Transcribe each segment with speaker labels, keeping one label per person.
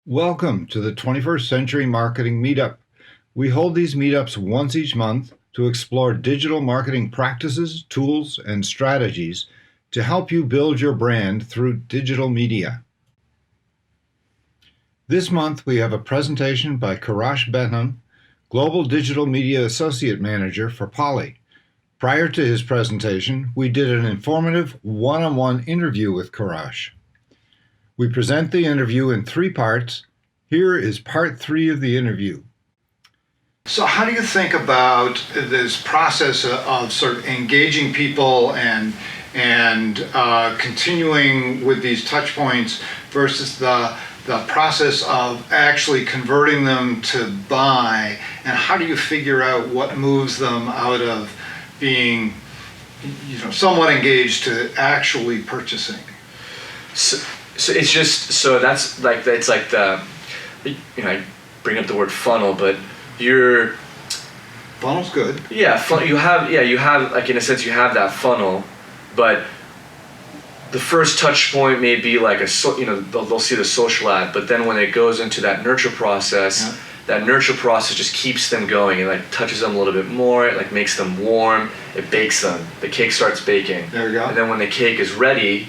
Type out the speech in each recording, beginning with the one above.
Speaker 1: Welcome to the 21st Century Marketing Meetup. We hold these meetups once each month to explore digital marketing practices, tools, and strategies to help you build your brand through digital media. This month we have a presentation by Kourosh Behnam, Global Digital Media Associate Manager for Poly. Prior to his presentation, we did an informative one-on-one interview with Kourosh. We present the interview in 3 parts. Here is part 3 of the interview. So how do you think about this process of sort of engaging people and continuing with these touch points versus the process of actually converting them to buy, and how do you figure out what moves them out of being somewhat engaged to actually purchasing?
Speaker 2: So it's just, that's like, it's like the, I bring up the word funnel, but
Speaker 1: Funnel's good.
Speaker 2: Yeah, you have, like, in a sense, you have that funnel, but the first touch point may be like they'll see the social ad, but then when it goes into that nurture process, that nurture process just keeps them going. It like touches them a little bit more, it like makes them warm, it bakes them. The cake starts baking.
Speaker 1: There we go.
Speaker 2: And then when the cake is ready,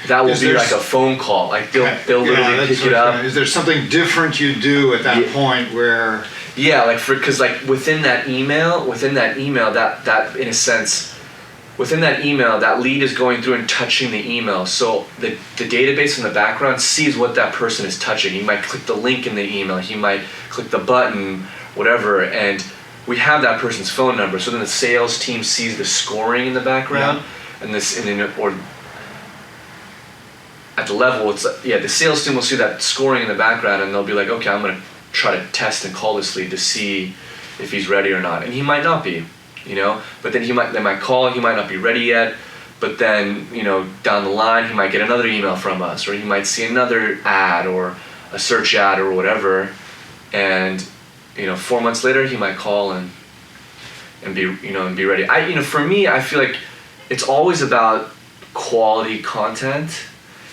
Speaker 2: that will be like a phone call. Like they'll literally pick it up.
Speaker 1: Is there something different you do at that point where?
Speaker 2: Yeah, like because like within that email, that in a sense, within that email, that lead is going through and touching the email. So the database in the background sees what that person is touching. He might click the link in the email. He might click the button, whatever, and we have that person's phone number. So then the sales team sees the scoring in the background, or at the level, the sales team will see that scoring in the background, and they'll be like, okay, I'm gonna try to test and call this lead to see if he's ready or not. And he might not be, but then they might call, he might not be ready yet, but then, down the line, he might get another email from us, or he might see another ad or a search ad or whatever, and, 4 months later, he might call and be ready. For me, I feel like it's always about quality content.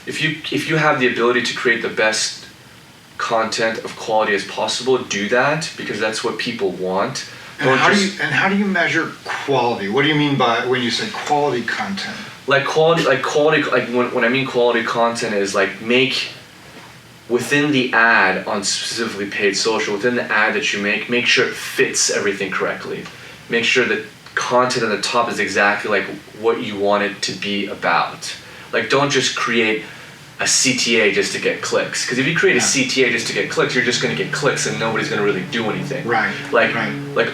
Speaker 2: If you have the ability to create the best content of quality as possible, do that, because that's what people want.
Speaker 1: And how do you measure quality? What do you mean by when you say quality content? Like
Speaker 2: when I mean quality content is like make within the ad on specifically paid social, within the ad that you make sure it fits everything correctly. Make sure that content at the top is exactly like what you want it to be about. Like, don't just create a CTA just to get clicks. Because if you create a CTA just to get clicks, you're just going to get clicks and nobody's going to really do anything.
Speaker 1: Right.
Speaker 2: Like,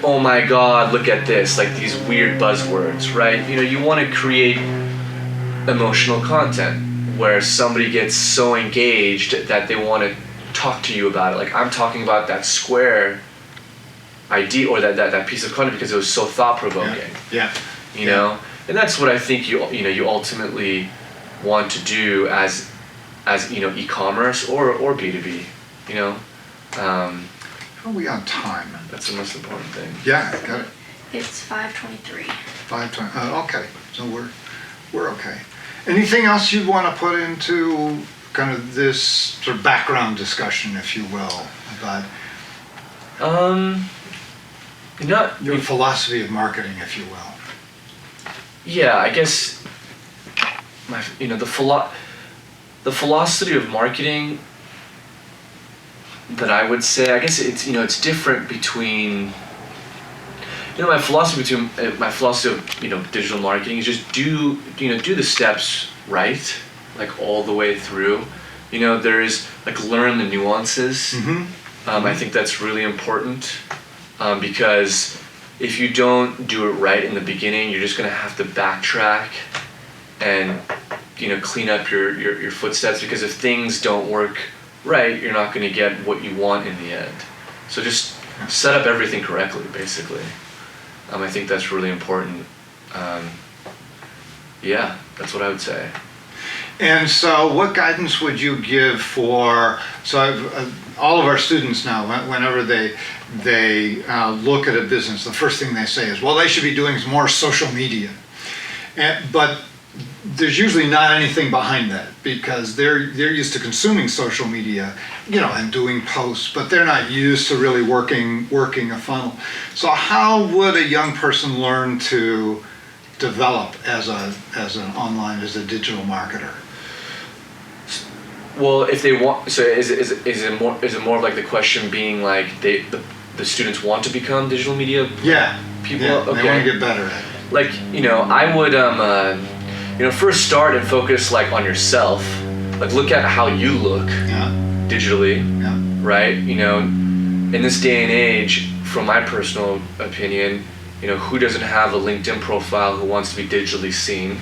Speaker 2: oh my God, look at this. Like these weird buzzwords, right? You want to create emotional content where somebody gets so engaged that they want to talk to you about it. Like, I'm talking about that Square idea or that piece of content because it was so thought-provoking.
Speaker 1: Yeah.
Speaker 2: And that's what I think you ultimately want to do as e-commerce or B2B.
Speaker 1: How are we on time?
Speaker 2: That's the most important thing.
Speaker 1: Yeah, got it.
Speaker 3: It's 5:23.
Speaker 1: 5:20. Okay, so we're okay. Anything else you'd want to put into kind of this sort of background discussion, if you will, about your philosophy of marketing, if you will?
Speaker 2: Yeah, I guess the philosophy of marketing that I would say, I guess it's different between my philosophy of digital marketing is just do the steps right, like all the way through. There is like learn the nuances.
Speaker 1: Mm-hmm.
Speaker 2: I think that's really important because if you don't do it right in the beginning, you're just gonna have to backtrack and clean up your footsteps, because if things don't work right, you're not gonna get what you want in the end. So just set up everything correctly, basically. I think that's really important. That's what I would say.
Speaker 1: And so what guidance would you give for, all of our students now, whenever they look at a business, the first thing they say is, well, they should be doing more social media. But there's usually not anything behind that because they're used to consuming social media, and doing posts, but they're not used to really working a funnel. So how would a young person learn to develop as a digital marketer?
Speaker 2: Well, if they want, so is it more of like the question being like the students want to become digital media people?
Speaker 1: Yeah,
Speaker 2: okay.
Speaker 1: They want to get better at it.
Speaker 2: Like, I would first start and focus like on yourself. Like, look at how you look digitally, right? In this day and age, from my personal opinion, who doesn't have a LinkedIn profile who wants to be digitally seen?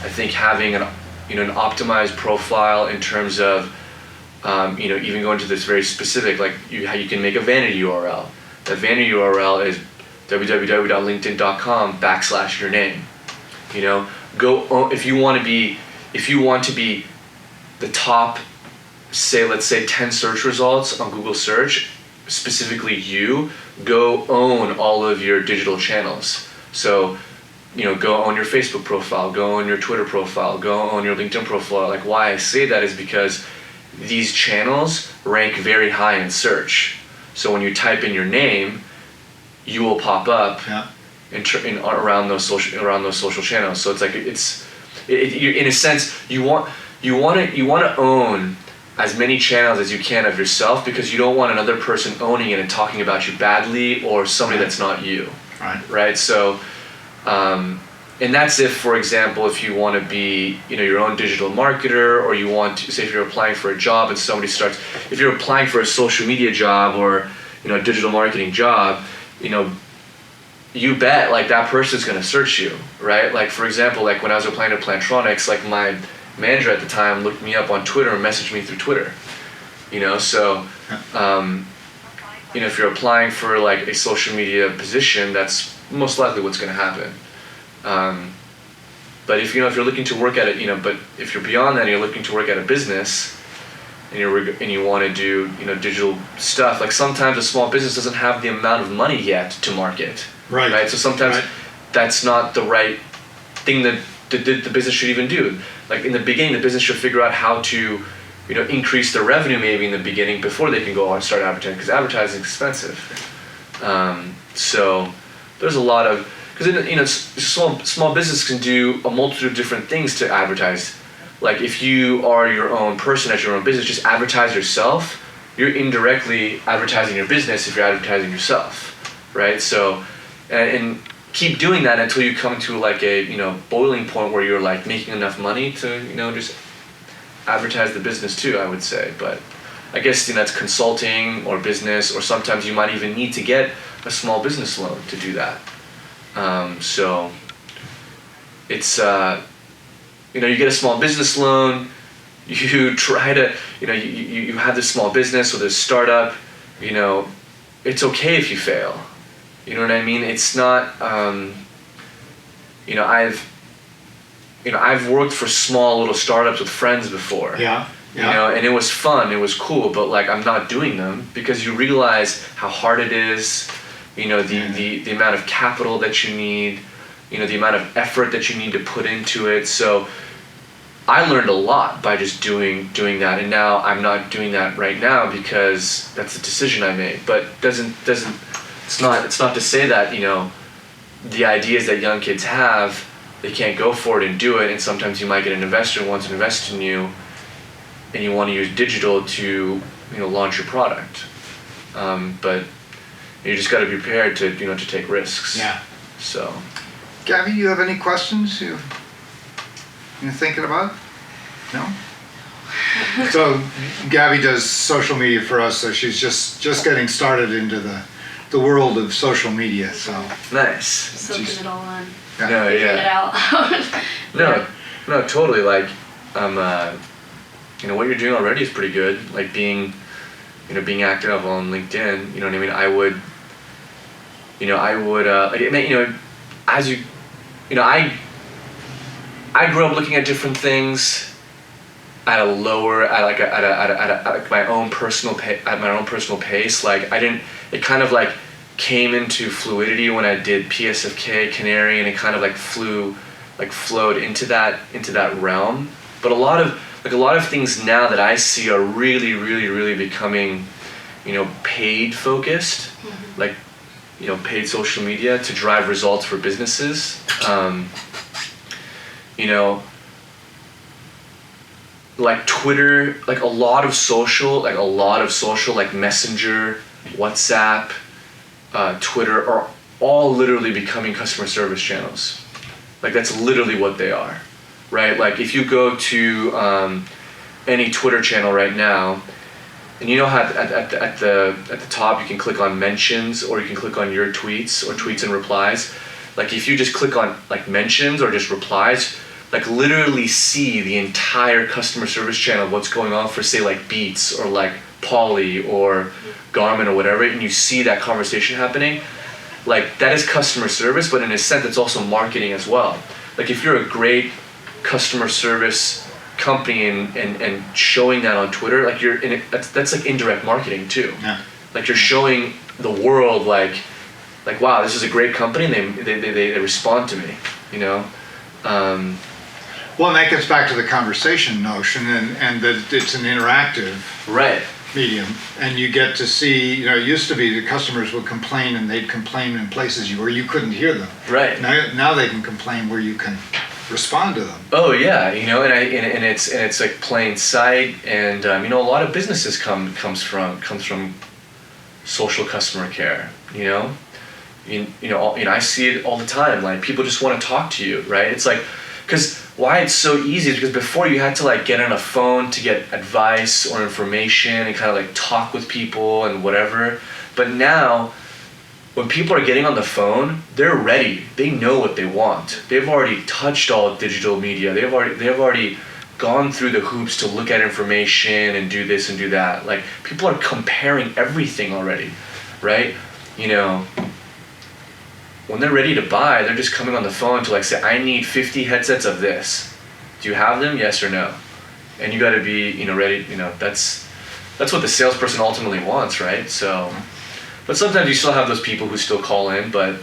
Speaker 2: I think having an optimized profile in terms of, even going to this very specific, like how you can make a vanity URL. That vanity URL is www.linkedin.com/your name. If you want to be the top, let's say 10 search results on Google search, specifically go own all of your digital channels. So, go own your Facebook profile, go own your Twitter profile, go own your LinkedIn profile. Like, why I say that is because these channels rank very high in search. So when you type in your name, you will pop up around those social channels. So it's like you in a sense you want to own as many channels as you can of yourself, because you don't want another person owning it and talking about you badly, or somebody that's not you. Right. So, and that's if, for example, if you want to be, your own digital marketer, or you want to, say if you're applying for a job and somebody starts, if you're applying for a social media job or, a digital marketing job, you bet like that person's going to search you, right? Like, for example, like when I was applying to Plantronics, like my manager at the time looked me up on Twitter and messaged me through Twitter, so, if you're applying for like a social media position, that's most likely what's going to happen. But if you're looking to work at it, but if you're beyond that and you're looking to work at a business and you want to do, digital stuff, like sometimes a small business doesn't have the amount of money yet to market. Right. So sometimes that's not the right thing that the business should even do. Like in the beginning, the business should figure out how to, increase their revenue maybe in the beginning before they can go out and start advertising, because advertising is expensive. So there's a lot of, because small business can do a multitude of different things to advertise. Like if you are your own person at your own business, just advertise yourself. You're indirectly advertising your business if you're advertising yourself, right? So, and keep doing that until you come to like a boiling point where you're like making enough money to just advertise the business too, I would say. But I guess that's consulting or business, or sometimes you might even need to get a small business loan to do that. So it's you get a small business loan, you try to you have this small business or this startup, it's okay if you fail. You know what I mean? It's not I've worked for small little startups with friends before. And it was fun, it was cool, but like I'm not doing them because you realize how hard it is, the amount of capital that you need, the amount of effort that you need to put into it. So I learned a lot by just doing that, and now I'm not doing that right now because that's a decision I made. But it's not to say that the ideas that young kids have, they can't go for it and do it. And sometimes you might get an investor who wants to invest in you, and you want to use digital to launch your product. But you just got to be prepared to to take risks.
Speaker 1: Yeah.
Speaker 2: So.
Speaker 1: Gabby, you have any questions you're thinking about? No? So Gabby does social media for us, so she's just getting started into the world of social media. So
Speaker 2: nice.
Speaker 3: Soaking it all in.
Speaker 2: No,
Speaker 3: Figuring it out.
Speaker 2: No, totally. Like, what you're doing already is pretty good. Like being active on LinkedIn. You know what I mean? As you, I grew up looking at different things at my own personal pace. Like it kind of like came into fluidity when I did PSFK Canary, and it kind of like flew like flowed into that realm. But a lot of things now that I see are really, really, really becoming, paid focused, like, paid social media to drive results for businesses. Like Twitter, like a lot of social, like Messenger, WhatsApp, Twitter are all literally becoming customer service channels. Like that's literally what they are, right? Like if you go to any Twitter channel right now, and you know how at the top you can click on mentions, or you can click on your tweets or tweets and replies. Like if you just click on like mentions or just replies, like literally see the entire customer service channel of what's going on for say like Beats or like Poly or Garmin or whatever, and you see that conversation happening. Like that is customer service, but in a sense it's also marketing as well. Like if you're a great customer service company and showing that on Twitter, like you're in it, that's like indirect marketing too.
Speaker 1: Yeah.
Speaker 2: Like you're showing the world like wow, this is a great company, and they respond to me,
Speaker 1: Well, and that gets back to the conversation notion, and that it's an interactive
Speaker 2: right
Speaker 1: medium, and you get to see, it used to be the customers would complain, and they'd complain in places where you couldn't hear them.
Speaker 2: Right.
Speaker 1: Now they can complain where you can respond to them.
Speaker 2: Oh yeah, and it's like plain sight, and a lot of businesses comes from social customer care. I see it all the time. Like people just want to talk to you, right? It's like, because why it's so easy is because before you had to like get on a phone to get advice or information and kind of like talk with people and whatever. But now, when people are getting on the phone, they're ready. They know what they want. They've already touched all digital media. They've already gone through the hoops to look at information and do this and do that. Like people are comparing everything already, right? When they're ready to buy, they're just coming on the phone to like say, I need 50 headsets of this. Do you have them? Yes or no? And you got to be, ready. That's what the salesperson ultimately wants, right? So, but sometimes you still have those people who still call in, but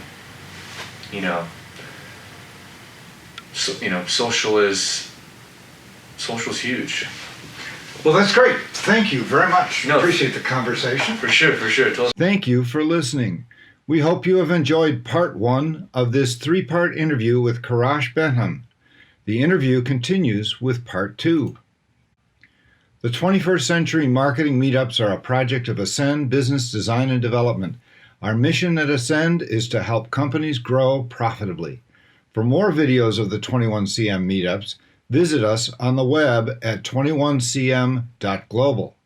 Speaker 2: social's huge.
Speaker 1: Well, that's great. Thank you very much.
Speaker 2: No.
Speaker 1: Appreciate the conversation.
Speaker 2: For sure. Totally.
Speaker 1: Thank you for listening. We hope you have enjoyed part 1 of this 3-part interview with Kourosh Behnam. The interview continues with part 2. The 21st Century Marketing Meetups are a project of Ascend Business Design and Development. Our mission at Ascend is to help companies grow profitably. For more videos of the 21CM meetups, visit us on the web at 21cm.global.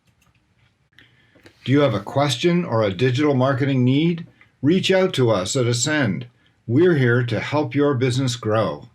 Speaker 1: Do you have a question or a digital marketing need? Reach out to us at Ascend. We're here to help your business grow.